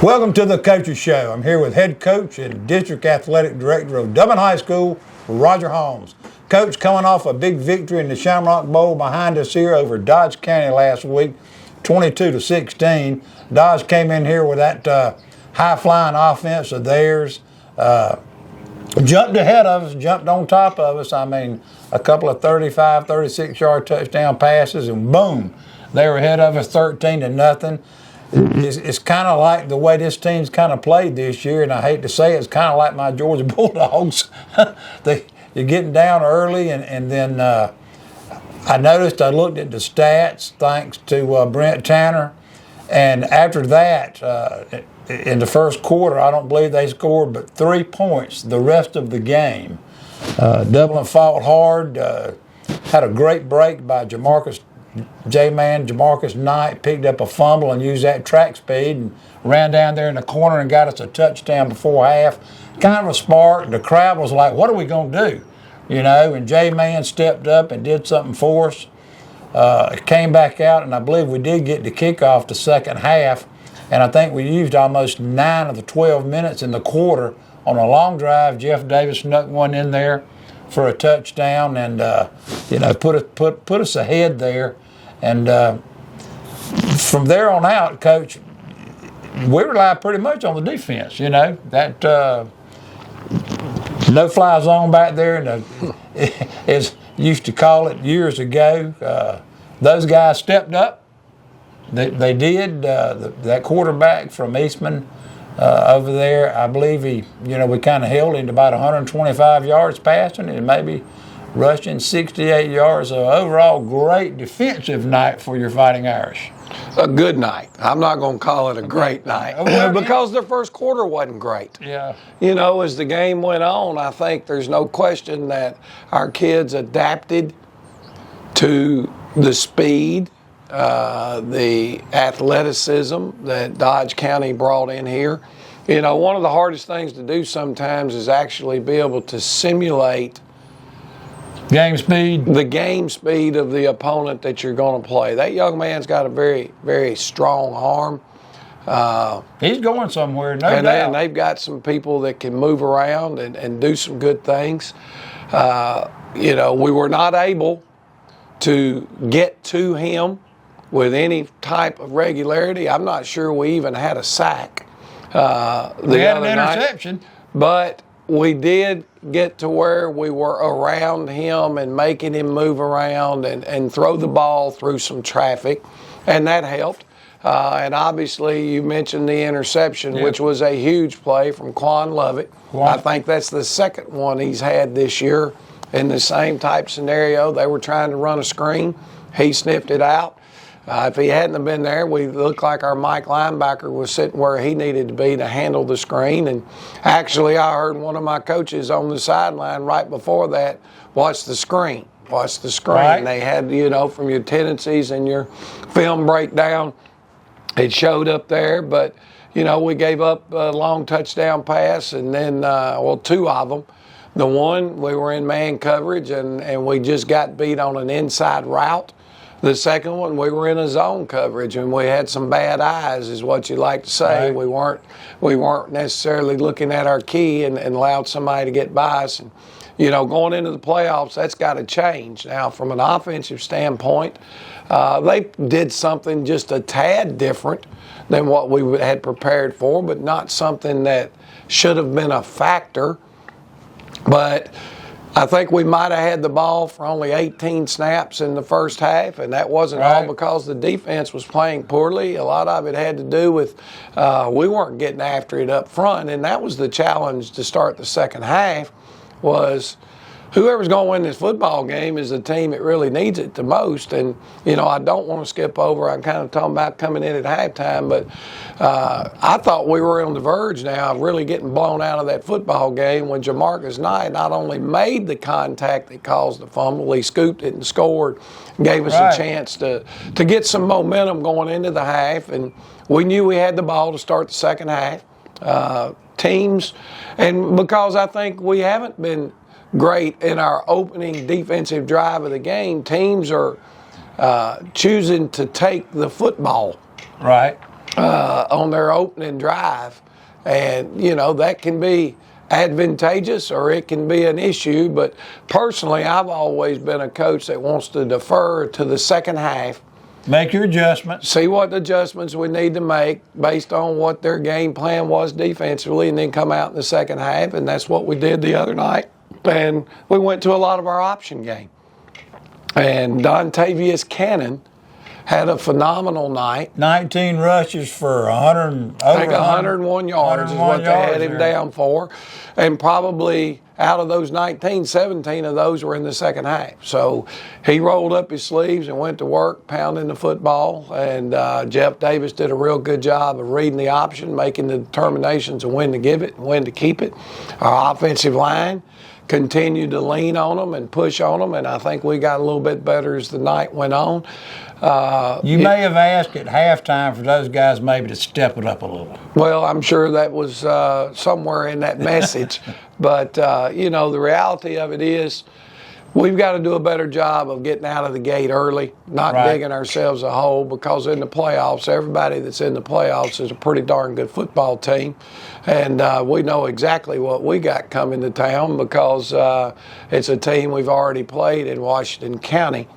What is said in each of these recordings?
Welcome to the Coaches Show. I'm here with head coach and district athletic director of Dublin High School, Roger Holmes. Coach, coming off a big victory in the Shamrock Bowl behind us here over Dodge County last week, 22-16. Dodge came in here with that high-flying offense of theirs, jumped ahead of us, jumped on top of us. I mean, a couple of 35, 36-yard touchdown passes, and boom, they were ahead of us 13-0. It's kind of like the way this team's kind of played this year, and I hate to say it, it's kind of like my Georgia Bulldogs. You're getting down early, and then I noticed, I looked at the stats thanks to Brent Tanner, and after that, in the first quarter, I don't believe they scored but 3 points the rest of the game. Dublin fought hard, had a great break by Jamarcus Knight, picked up a fumble and used that track speed and ran down there in the corner and got us a touchdown before half. Kind of a spark. The crowd was like, what are we going to do? You know, and J-Man stepped up and did something for us. Came back out, and I believe we did get the kickoff the second half, and I think we used almost 9 of the 12 minutes in the quarter on a long drive. Jeff Davis snuck one in there for a touchdown, and put us ahead there. And from there on out, Coach, we rely pretty much on the defense. You know, that no-fly zone back there, and as used to call it years ago. Those guys stepped up. They did. That quarterback from Eastman over there, I believe we kind of held him to about 125 yards passing and maybe rushing 68 yards. So overall, great defensive night for your Fighting Irish. A good night. I'm not going to call it a great night because their first quarter wasn't great. Yeah. You know, as the game went on, I think there's no question that our kids adapted to the speed, the athleticism that Dodge County brought in here. You know, one of the hardest things to do sometimes is actually be able to simulate the game speed of the opponent that you're going to play. That young man's got a very, very strong arm. He's going somewhere, no doubt. And they've got some people that can move around and do some good things. We were not able to get to him with any type of regularity. I'm not sure we even had a sack we had an interception. But we did get to where we were around him and making him move around and throw the ball through some traffic, and that helped. And obviously you mentioned the interception, which was a huge play from Quan Lovett. I think that's the second one he's had this year in the same type scenario. They were trying to run a screen. He sniffed it out. If he hadn't have been there, we looked like our Mike linebacker was sitting where he needed to be to handle the screen. And actually, I heard one of my coaches on the sideline right before that, watch the screen. Right. They had, from your tendencies and your film breakdown, it showed up there. But, we gave up a long touchdown pass, and then, 2 of them. The one, we were in man coverage, and we just got beat on an inside route. The second one, we were in a zone coverage, and we had some bad eyes, is what you like to say. Right. We weren't necessarily looking at our key and allowed somebody to get by us. And, going into the playoffs, that's got to change. Now, from an offensive standpoint, they did something just a tad different than what we had prepared for, but not something that should have been a factor. But I think we might have had the ball for only 18 snaps in the first half, and that wasn't all because the defense was playing poorly. A lot of it had to do with we weren't getting after it up front, and that was the challenge to start the second half, was whoever's going to win this football game is the team that really needs it the most. And, I don't want to skip over. I'm kind of talking about coming in at halftime, but I thought we were on the verge now of really getting blown out of that football game when Jamarcus Knight not only made the contact that caused the fumble, he scooped it and scored, gave us a chance to get some momentum going into the half. And we knew we had the ball to start the second half. Teams, and because I think we haven't been great in our opening defensive drive of the game, teams are choosing to take the football. Right. on their opening drive. And, you know, that can be advantageous or it can be an issue. But personally, I've always been a coach that wants to defer to the second half. Make your adjustments. See what adjustments we need to make based on what their game plan was defensively, and then come out in the second half. And that's what we did the other night. And we went to a lot of our option game. And Dontavius Cannon had a phenomenal night. 19 rushes for 100, I think 101 yards is what they had him down for. And probably out of those 19, 17 of those were in the second half. So he rolled up his sleeves and went to work pounding the football. And Jeff Davis did a real good job of reading the option, making the determinations of when to give it and when to keep it. Our offensive line continued to lean on them and push on them, and I think we got a little bit better as the night went on. You may have asked at halftime for those guys maybe to step it up a little. Well, I'm sure that was somewhere in that message. But, you know, the reality of it is we've got to do a better job of getting out of the gate early, not digging ourselves a hole, because in the playoffs, everybody that's in the playoffs is a pretty darn good football team. And we know exactly what we got coming to town because it's a team we've already played in Washington County.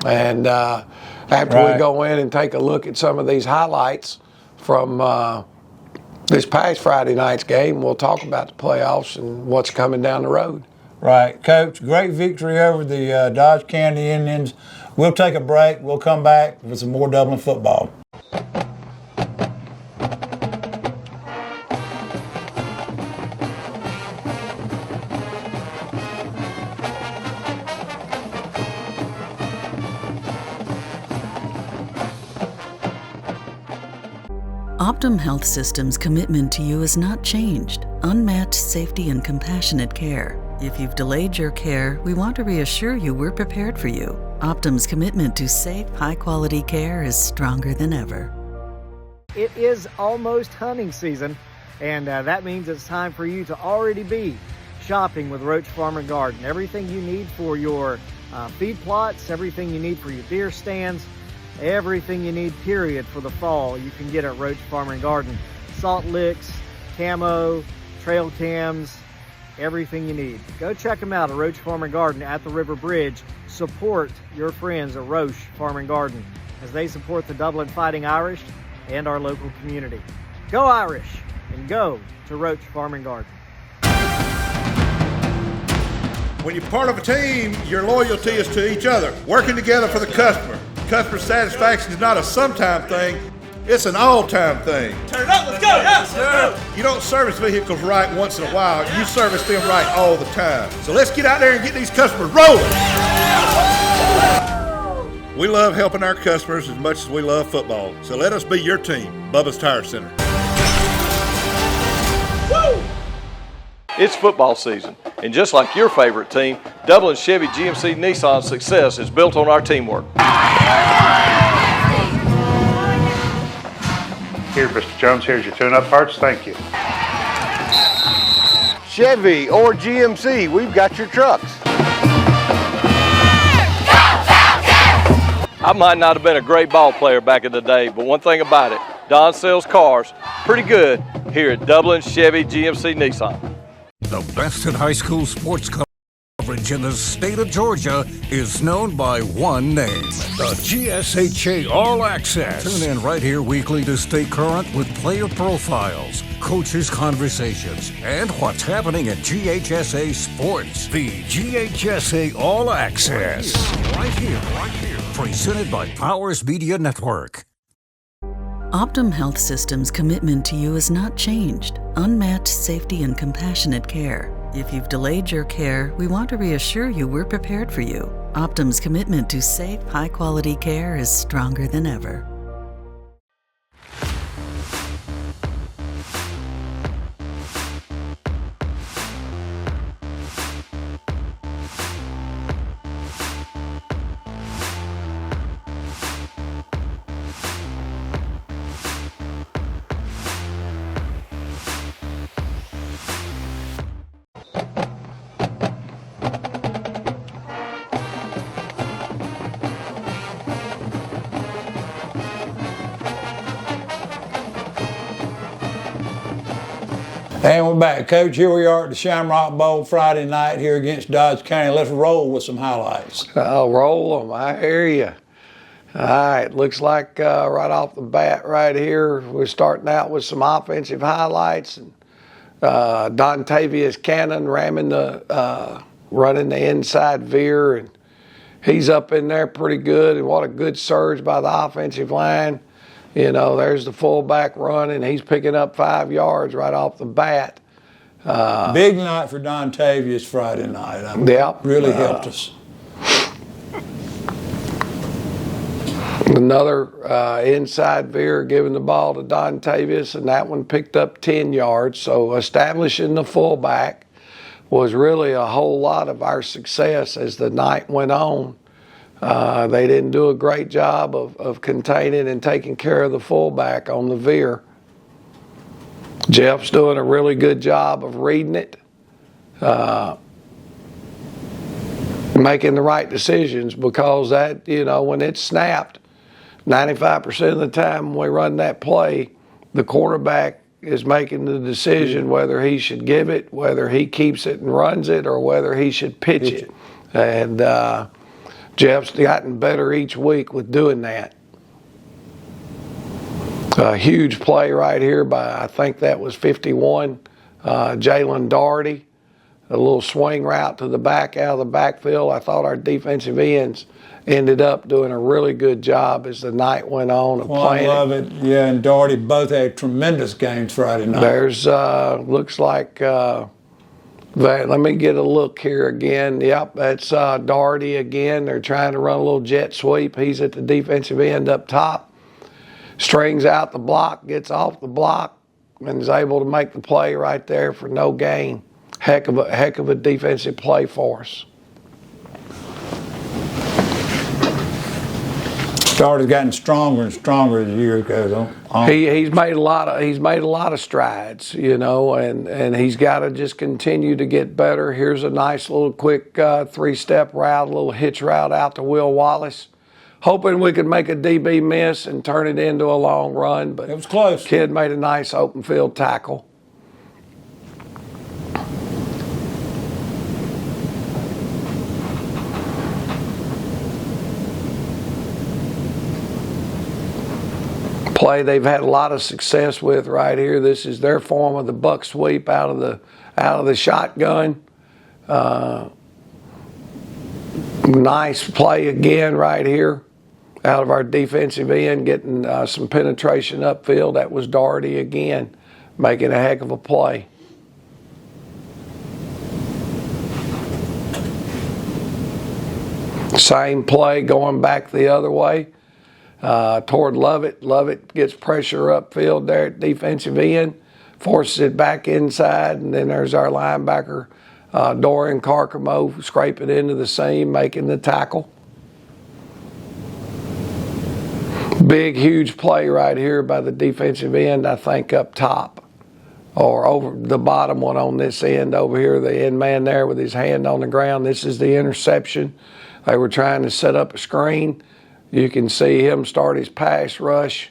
And after we go in and take a look at some of these highlights from this past Friday night's game, we'll talk about the playoffs and what's coming down the road. Right. Coach, great victory over the Dodge County Indians. We'll take a break. We'll come back with some more Dublin football. Optim Health System's commitment to you has not changed. Unmatched safety and compassionate care. If you've delayed your care, we want to reassure you we're prepared for you. Optim's commitment to safe, high-quality care is stronger than ever. It is almost hunting season, and that means it's time for you to already be shopping with Roach Farm and Garden. Everything you need for your feed plots, everything you need for your deer stands, everything you need, period, for the fall, you can get at Roach Farm and Garden. Salt licks, camo, trail cams, everything you need. Go check them out at Roach Farm and Garden at the River Bridge. Support your friends at Roach Farm and Garden as they support the Dublin Fighting Irish and our local community. Go Irish, and go to Roach Farm and Garden. When you're part of a team, your loyalty is to each other, working together for the customer. Customer satisfaction is not a sometime thing, it's an all-time thing. Turn it up, let's go, yes, sir. You don't service vehicles right once in a while, you service them right all the time. So let's get out there and get these customers rolling. We love helping our customers as much as we love football, so let us be your team, Bubba's Tire Center. It's football season, and just like your favorite team, Dublin Chevy GMC Nissan's success is built on our teamwork. Here, Mr. Jones, here's your tune-up parts. Thank you. Chevy or GMC, we've got your trucks. I might not have been a great ball player back in the day, but one thing about it, Don sells cars pretty good here at Dublin Chevy GMC Nissan. The best in high school sports coverage in the state of Georgia is known by one name, the GSHA All Access. Tune in right here weekly to stay current with player profiles, coaches' conversations, and what's happening at GHSA Sports. The GHSA All Access. Right here. Presented by Powers Media Network. Optim Health System's commitment to you has not changed. Unmatched safety and compassionate care. If you've delayed your care, we want to reassure you we're prepared for you. Optim's commitment to safe, high-quality care is stronger than ever. And we're back. Coach, here we are at the Shamrock Bowl Friday night here against Dodge County. Let's roll with some highlights. I'll roll them. I hear you. All right, looks like right off the bat right here, we're starting out with some offensive highlights. And Dontavius Cannon running the inside veer, and he's up in there pretty good. And what a good surge by the offensive line. You know, there's the fullback running. He's picking up 5 yards right off the bat. Big night for Dontavius Friday night. Yep. Really helped us. Another inside veer giving the ball to Dontavius, and that one picked up 10 yards. So establishing the fullback was really a whole lot of our success as the night went on. They didn't do a great job of containing and taking care of the fullback on the veer. Jeff's doing a really good job of reading it, making the right decisions, because that, you know, when it's snapped, 95% of the time when we run that play, the quarterback is making the decision whether he should give it, whether he keeps it and runs it, or whether he should pitch it. And Jeff's gotten better each week with doing that. A huge play right here by, I think that was 51, Jalen Daugherty. A little swing route to the back out of the backfield. I thought our defensive ends ended up doing a really good job as the night went on of playing. I love it. Yeah, and Daugherty both had tremendous games Friday night. There's, looks like, let me get a look here again. Yep, that's Daugherty again. They're trying to run a little jet sweep. He's at the defensive end up top. Strings out the block, gets off the block, and is able to make the play right there for no gain. Heck of a defensive play for us. Daugherty's gotten stronger and stronger as the year goes on. He's made a lot of strides, you know, and he's got to just continue to get better. Here's a nice little quick 3-step route, a little hitch route out to Will Wallace. Hoping we could make a DB miss and turn it into a long run, but it was close. Kid made a nice open field tackle. Play they've had a lot of success with right here. This is their form of the buck sweep out of the shotgun. Nice play again right here out of our defensive end, getting some penetration upfield. That was Daugherty again, making a heck of a play. Same play going back the other way toward Lovett. Lovett gets pressure upfield there at defensive end, forces it back inside, and then there's our linebacker, Dorian Carcamo, scraping into the seam, making the tackle. Big, huge play right here by the defensive end, I think up top, or over the bottom one on this end over here, the end man there with his hand on the ground. This is the interception. They were trying to set up a screen. You can see him start his pass rush,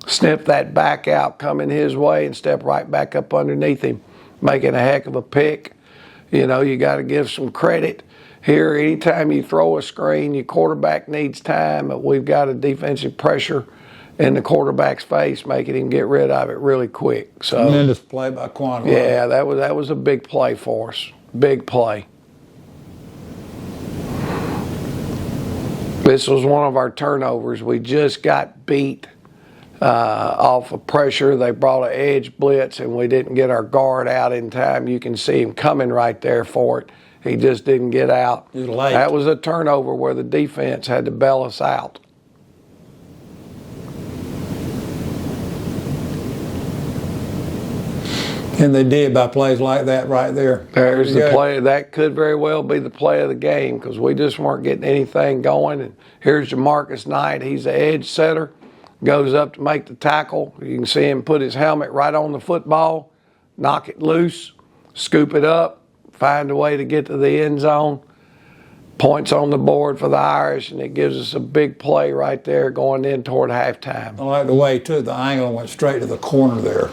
snip that back out coming his way, and step right back up underneath him, making a heck of a pick. You know, you got to give some credit. Here, anytime you throw a screen, your quarterback needs time, but we've got a defensive pressure in the quarterback's face, making him get rid of it really quick. So tremendous play by Quan. Yeah, that was a big play for us. Big play. This was one of our turnovers. We just got beat off of pressure. They brought an edge blitz, and we didn't get our guard out in time. You can see him coming right there for it. He just didn't get out. He was late. That was a turnover where the defense had to bail us out. And they did by plays like that right there. There's the play. That could very well be the play of the game, because we just weren't getting anything going. And here's Jamarcus Knight. He's the edge setter. Goes up to make the tackle. You can see him put his helmet right on the football, knock it loose, scoop it up, find a way to get to the end zone. Points on the board for the Irish, and it gives us a big play right there going in toward halftime. I like the way he took the angle and went straight to the corner there.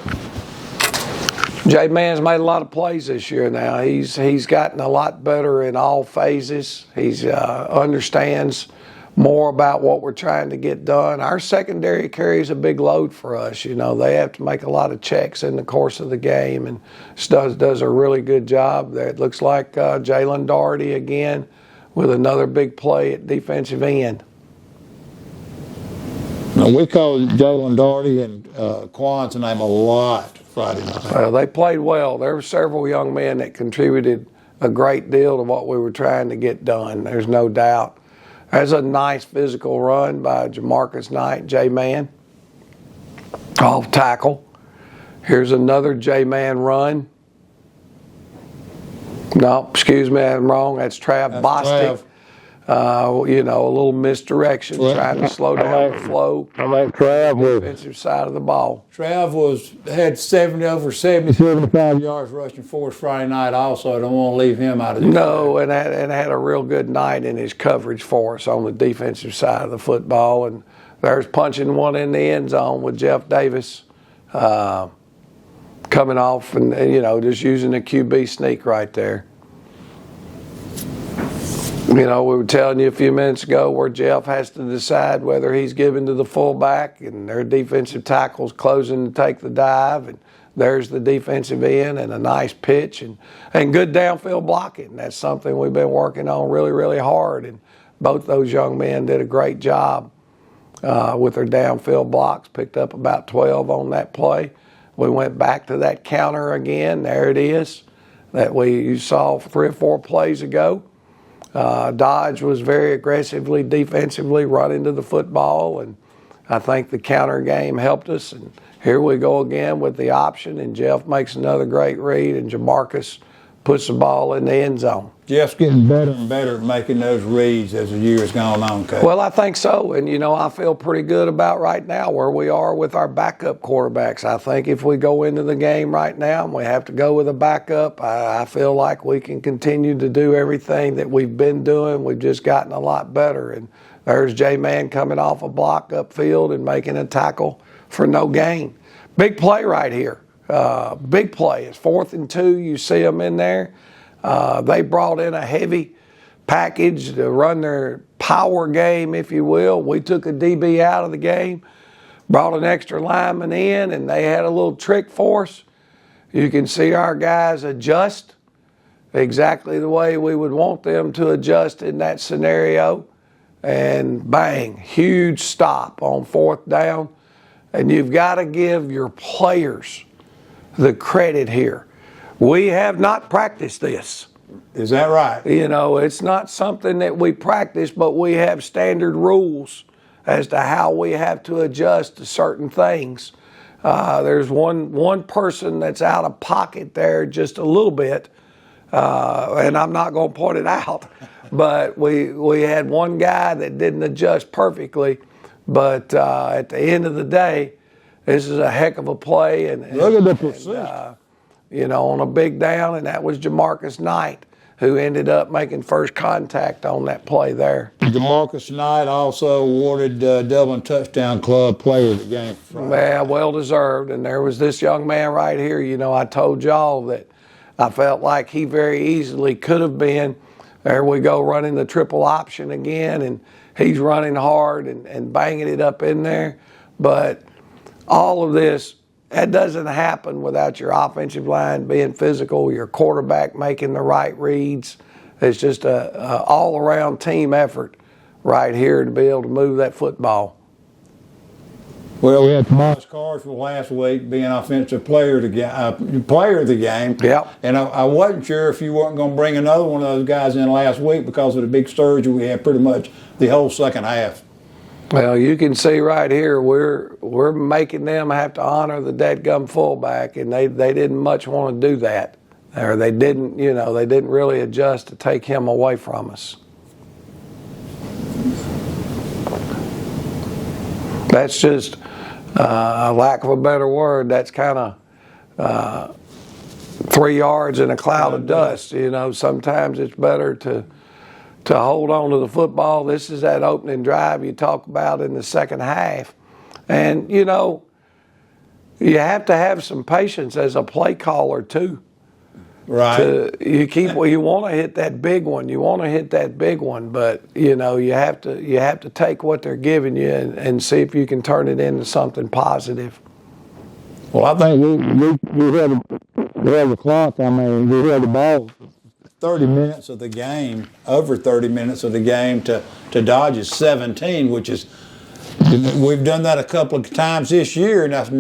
J-Man's made a lot of plays this year now. He's gotten a lot better in all phases. He's understands more about what we're trying to get done. Our secondary carries a big load for us. You know, they have to make a lot of checks in the course of the game, and does a really good job there. It looks like Jalen Doherty again with another big play at defensive end. Now, we called Jalen Doherty and Quan's name a lot Friday night. Well, they played well. There were several young men that contributed a great deal to what we were trying to get done. There's no doubt. There's a nice physical run by Jamarcus Knight, J-Man, off tackle. Here's another J-Man run. No, excuse me, I'm wrong. That's Trav Bostic. You know, a little misdirection, trying to slow down the flow. How about Trav? Defensive side of the ball. Trav had 75 yards rushing for us Friday night also. I don't want to leave him out of the No, and had a real good night in his coverage for us on the defensive side of the football. And there's punching one in the end zone with Jeff Davis coming off and, you know, just using a QB sneak right there. You know, we were telling you a few minutes ago where Jeff has to decide whether he's giving to the fullback and their defensive tackle's closing to take the dive, and there's the defensive end and a nice pitch and good downfield blocking. That's something we've been working on really, really hard, and both those young men did a great job with their downfield blocks, picked up about 12 on that play. We went back to that counter again. There it is that you saw 3 or 4 plays ago. Dodge was very aggressively defensively running to the football, and I think the counter game helped us. And here we go again with the option, and Jeff makes another great read, and Jamarcus puts the ball in the end zone. Jeff's getting better and better at making those reads as the year has gone on, Coach. Well, I think so. And, you know, I feel pretty good about right now where we are with our backup quarterbacks. I think if we go into the game right now and we have to go with a backup, I feel like we can continue to do everything that we've been doing. We've just gotten a lot better. And there's J-Man coming off a block upfield and making a tackle for no gain. Big play right here. Big play. It's 4th and 2. You see them in there. They brought in a heavy package to run their power game, if you will. We took a DB out of the game, brought an extra lineman in, and they had a little trick for us. You can see our guys adjust exactly the way we would want them to adjust in that scenario. And bang, huge stop on 4th down. And you've got to give your players the credit here. We have not practiced this. Is that right? You know, it's not something that we practice, but we have standard rules as to how we have to adjust to certain things. There's one person that's out of pocket there just a little bit, and I'm not going to point it out, but we had one guy that didn't adjust perfectly, but at the end of the day, this is a heck of a play. And look at the precision. You know, on a big down, and that was Jamarcus Knight, who ended up making first contact on that play there. Jamarcus Knight also awarded Dublin Touchdown Club Player of the Game. Well deserved. And there was this young man right here. You know, I told y'all that I felt like he very easily could have been. There we go, running the triple option again, and he's running hard and banging it up in there. But all of this, that doesn't happen without your offensive line being physical, your quarterback making the right reads. It's just a all-around team effort right here to be able to move that football. Well, we had Tomas Carswell last week being offensive player of the game. Yep. And I wasn't sure if you weren't going to bring another one of those guys in last week because of the big surgery we had pretty much the whole second half. Well, you can see right here we're making them have to honor the dadgum fullback, and they didn't much want to do that, or they didn't really adjust to take him away from us. That's just a lack of a better word. That's kind of 3 yards in a cloud of dust. You know, sometimes it's better to hold on to the football. This is that opening drive you talk about in the second half. And, you know, you have to have some patience as a play caller too. Right. You want to hit that big one. You want to hit that big one, but you have to take what they're giving you and see if you can turn it into something positive. Well, I think we had the clock. I mean, we had the ball 30 minutes of the game, over 30 minutes of the game to Dodge's 17, which is, we've done that a couple of times this year, and that's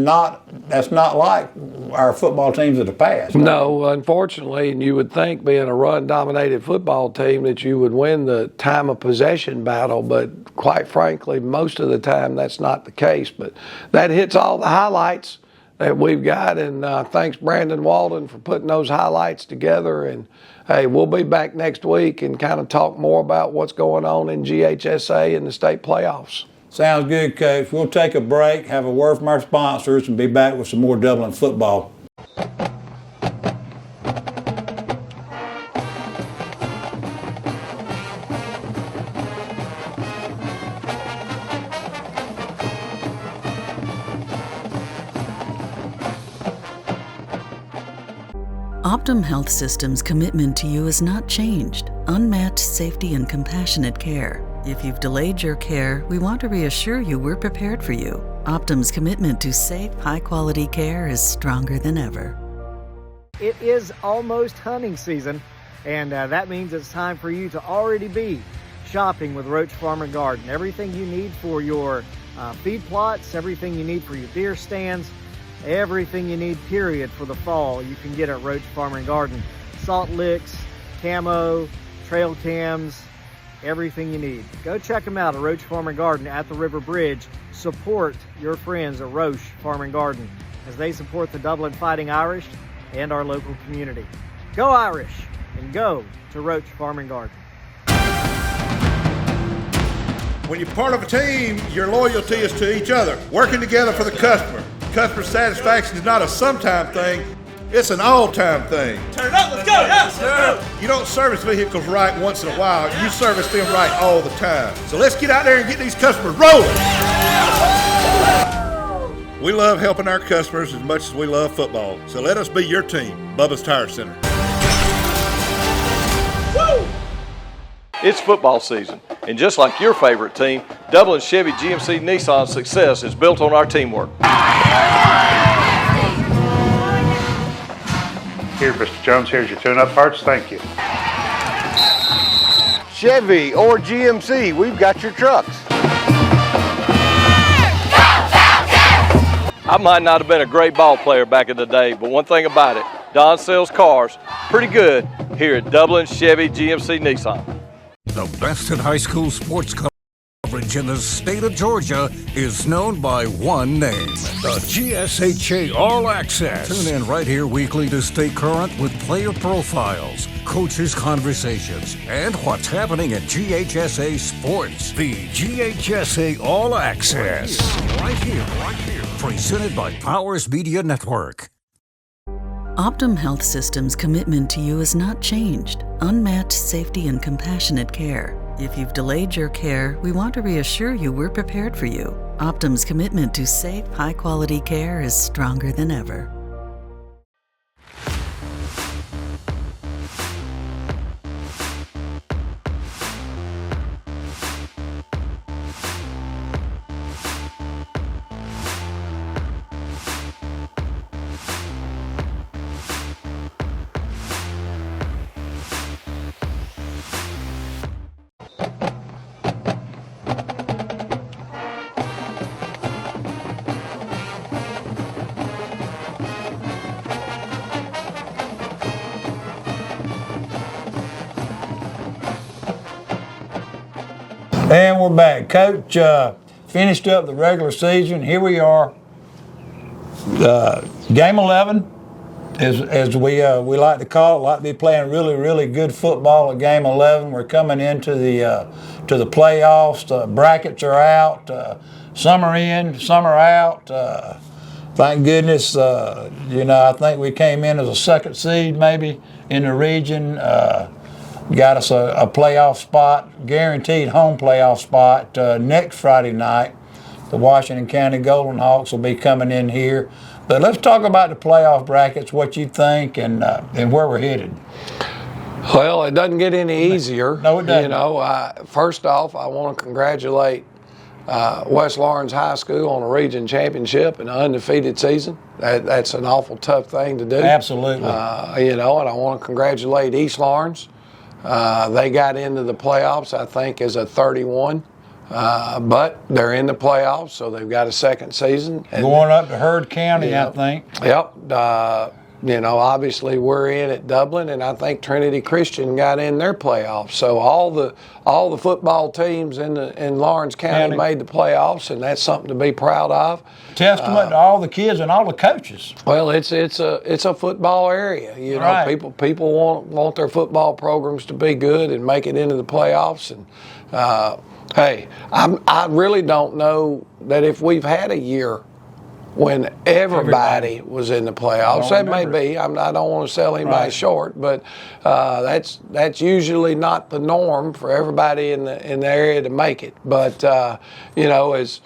not like our football teams of the past. Right? No, unfortunately, and you would think being a run-dominated football team that you would win the time of possession battle, but quite frankly, most of the time that's not the case. But that hits all the highlights that we've got, and thanks Brandon Walden for putting those highlights together. And hey, we'll be back next week and kind of talk more about what's going on in GHSA and the state playoffs. Sounds good, Coach. We'll take a break, have a word from our sponsors, and be back with some more Dublin football. Optim Health System's commitment to you has not changed. Unmatched safety and compassionate care. If you've delayed your care, we want to reassure you we're prepared for you. Optim's commitment to safe, high-quality care is stronger than ever. It is almost hunting season, and that means it's time for you to already be shopping with Roach Farm and Garden. Everything you need for your feed plots, everything you need for your deer stands, everything you need, period, for the fall, you can get at Roach Farm and Garden. Salt licks, camo, trail cams, everything you need. Go check them out at Roach Farm and Garden at the River Bridge. Support your friends at Roach Farm and Garden as they support the Dublin Fighting Irish and our local community. Go Irish, and go to Roach Farm and Garden. When you're part of a team, your loyalty is to each other, working together for the customer. Customer satisfaction is not a sometime thing, it's an all-time thing. Turn it up, let's go, yes, sir. You don't service vehicles right once in a while, you service them right all the time. So let's get out there and get these customers rolling. We love helping our customers as much as we love football, so let us be your team, Bubba's Tire Center. Woo! It's football season, and just like your favorite team, Dublin Chevy GMC Nissan's success is built on our teamwork. Here, Mr. Jones, here's your tune-up parts. Thank you. Chevy or GMC, we've got your trucks. I might not have been a great ball player back in the day, but one thing about it, Don sells cars pretty good here at Dublin Chevy GMC Nissan. The best in high school sports coverage in the state of Georgia is known by one name, the GSHA All Access. Tune in right here weekly to stay current with player profiles, coaches' conversations, and what's happening in GHSA sports. The GHSA All Access. Right here. Presented by Powers Media Network. Optim Health System's commitment to you has not changed. Unmatched safety and compassionate care. If you've delayed your care, we want to reassure you we're prepared for you. Optim's commitment to safe, high-quality care is stronger than ever. And we're back. Coach finished up the regular season. Here we are. Game 11, as we like to call it. Like to be playing really, really good football at Game 11. We're coming into the playoffs. The brackets are out. Some are in, some are out. Thank goodness. I think we came in as a second seed maybe in the region. Got us a playoff spot, guaranteed home playoff spot next Friday night. The Washington County Golden Hawks will be coming in here. But let's talk about the playoff brackets, what you think, and where we're headed. Well, it doesn't get any easier. No, it doesn't. You know, first off, I want to congratulate West Lawrence High School on a region championship and an undefeated season. That's an awful tough thing to do. Absolutely. You know, and I want to congratulate East Lawrence. They got into the playoffs, I think, as a 31. But they're in the playoffs, so they've got a second season. And, going up to Heard County, I think. Yep. You know, obviously we're in at Dublin, and I think Trinity Christian got in their playoffs. So all the football teams in Lawrence County made the playoffs, and that's something to be proud of. Testament to all the kids and all the coaches. Well, it's a football area. You know, right. people want their football programs to be good and make it into the playoffs. And hey, I really don't know that if we've had a year when everybody was in the playoffs. That may be. I don't want to sell anybody short, but that's usually not the norm for everybody in the area to make it. But you know, as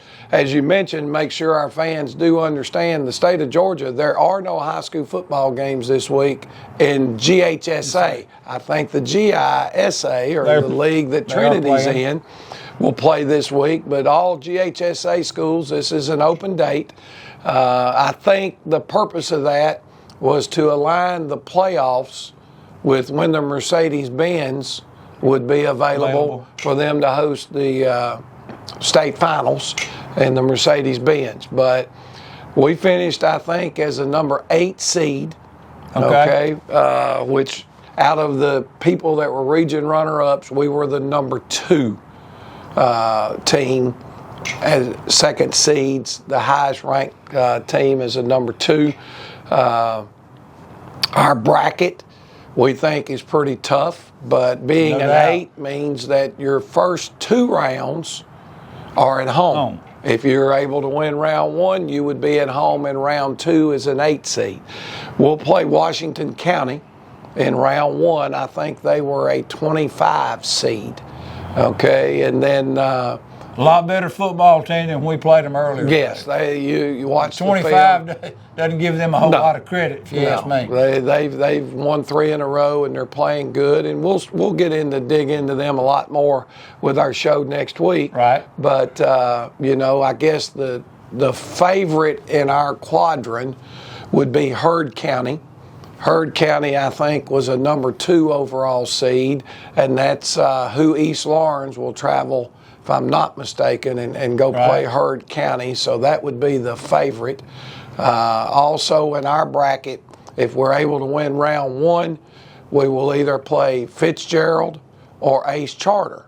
you mentioned, make sure our fans do understand the state of Georgia. There are no high school football games this week in GHSA. I think the GISA, or the league that Trinity's in, will play this week. But all GHSA schools, this is an open date. I think the purpose of that was to align the playoffs with when the Mercedes-Benz would be available for them to host the state finals in the Mercedes-Benz. But we finished, I think, as a number 8 seed, okay? Which out of the people that were region runner-ups, we were the number 2 team. As second seeds, the highest ranked team is a number 2. Our bracket, we think, is pretty tough, but being an 8 means that your first 2 rounds are at home. If you're able to win round 1, you would be at home in round 2 as an 8 seed. We'll play Washington County in round 1. I think they were a 25 seed. Okay, and then a lot better football team than we played them earlier. Yes, you watch 25 doesn't give them a whole lot of credit, if you ask me. They've won 3 in a row, and they're playing good. And we'll dig into them a lot more with our show next week. Right. But you know, I guess the favorite in our quadrant would be Heard County. Heard County, I think, was a number 2 overall seed, and that's who East Lawrence will travel, if I'm not mistaken, and go play Heard County. So that would be the favorite. Also in our bracket, if we're able to win round 1, we will either play Fitzgerald or Ace Charter.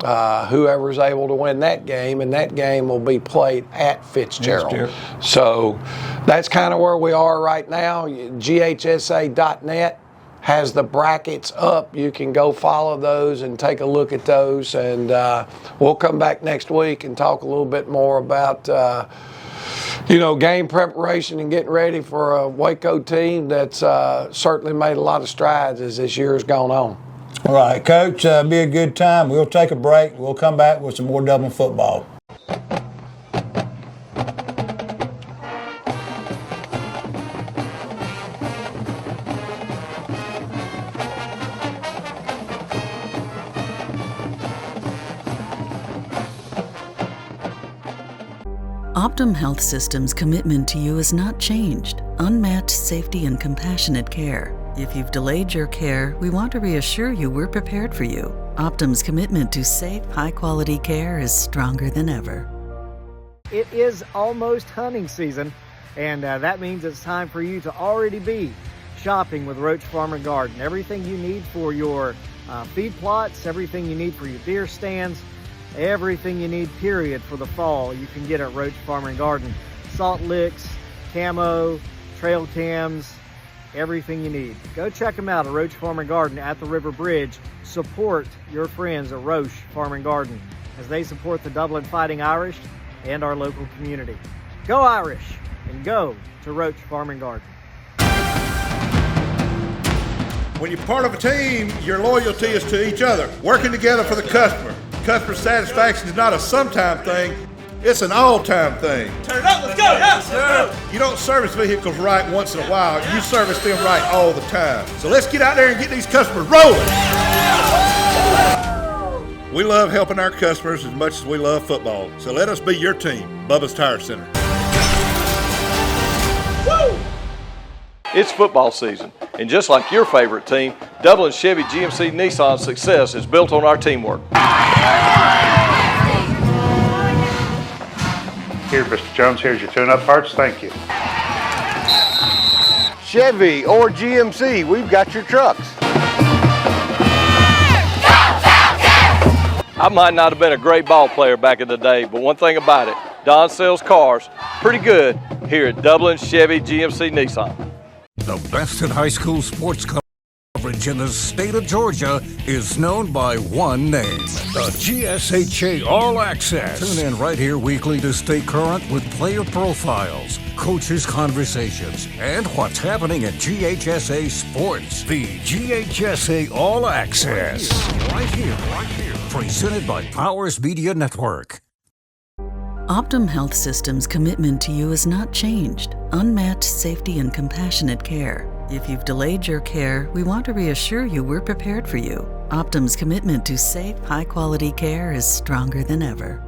Whoever's able to win that game, and that game will be played at Fitzgerald. So that's kind of where we are right now. GHSA.net has the brackets up. You can go follow those and take a look at those, and we'll come back next week and talk a little bit more about you know, game preparation and getting ready for a Waco team that's certainly made a lot of strides as this year has gone on. All right, Coach, be a good time. We'll take a break. We'll come back with some more Dublin football. Optim Health System's commitment to you has not changed. Unmatched safety and compassionate care. If you've delayed your care, we want to reassure you we're prepared for you. Optim's commitment to safe, high-quality care is stronger than ever. It is almost hunting season, and that means it's time for you to already be shopping with Roach Farm and Garden. Everything you need for your feed plots, everything you need for your deer stands, everything you need, period, for the fall, you can get at Roach Farm and Garden. Salt licks, camo, trail cams, everything you need. Go check them out at Roach Farm and Garden at the River Bridge. Support your friends at Roach Farm and Garden as they support the Dublin Fighting Irish and our local community. Go Irish, and go to Roach Farm and Garden. When you're part of a team, your loyalty is to each other, working together for the customer. Customer satisfaction is not a sometime thing, It's an all-time thing. Turn it up, let's go. Yes, sir. You don't service vehicles right once in a while. You service them right all the time. So let's get out there and get these customers rolling. We love helping our customers as much as we love football. So let us be your team, Bubba's Tire Center. It's football season, and just like your favorite team, Dublin Chevy GMC Nissan's success is built on our teamwork. Here, Mr. Jones, here's your tune-up parts. Thank you. Chevy or GMC, we've got your trucks. I might not have been a great ball player back in the day, but one thing about it, Don sells cars pretty good here at Dublin Chevy GMC Nissan. The best in high school sports coverage in the state of Georgia is known by one name, the GSHA All Access. Tune in right here weekly to stay current with player profiles, coaches' conversations, and what's happening at GHSA Sports. The GHSA All Access. Right here. Presented by Powers Media Network. Optim Health System's commitment to you has not changed. Unmatched safety and compassionate care. If you've delayed your care, we want to reassure you we're prepared for you. Optim's commitment to safe, high-quality care is stronger than ever.